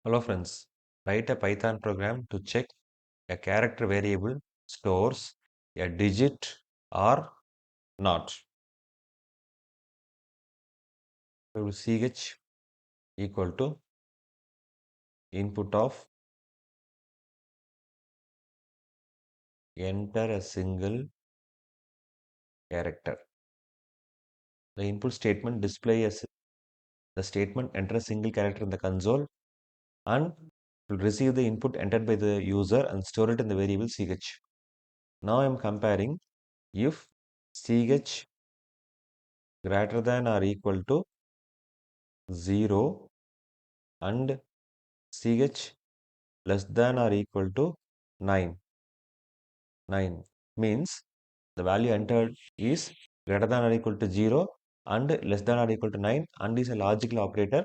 Hello friends, write a Python program to check a character variable stores a digit or not. So ch equal to input of enter a single character. The input statement displays the statement enter a single character in the console and will receive the input entered by the user and store it in the variable ch. Now I am comparing if ch greater than or equal to 0 and ch less than or equal to 9. 9 means the value entered is greater than or equal to 0 and less than or equal to 9 and is a logical operator.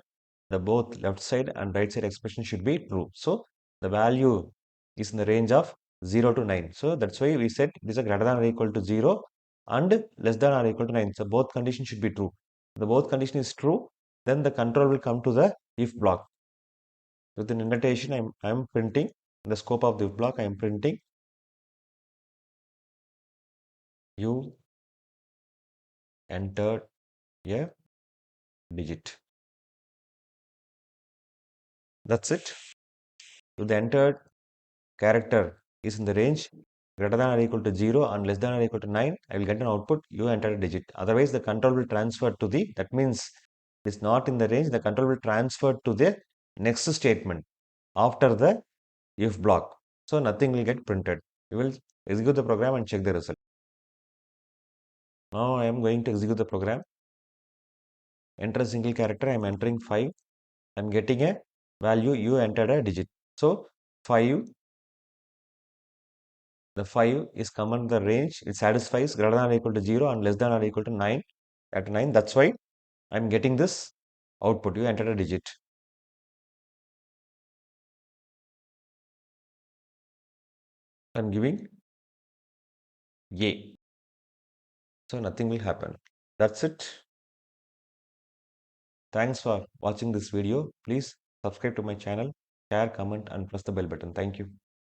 The both left side and right side expression should be true. So the value is in the range of 0 to 9. So that's why we said it is a greater than or equal to 0 and less than or equal to 9. So both conditions should be true. The both condition is true, then the control will come to the if block. With an indentation, I am printing in the scope of the if block. I am printing you entered a digit. That's it. If the entered character is in the range greater than or equal to 0 and less than or equal to 9, I will get an output you entered a digit. Otherwise, the control will transfer to the, that means it is not in the range, the control will transfer to the next statement after the if block. So nothing will get printed. You will execute the program and check the result. Now I am going to execute the program. Enter a single character. I am entering 5. I am getting a value. You entered a digit. So 5, the 5 is common the range. It satisfies greater than or equal to 0 and less than or equal to 9 at 9. That's why I am getting this output. You entered a digit. I am giving A. So nothing will happen. That's it. Thanks for watching this video. Please subscribe to my channel, share, comment, and press the bell button. Thank you.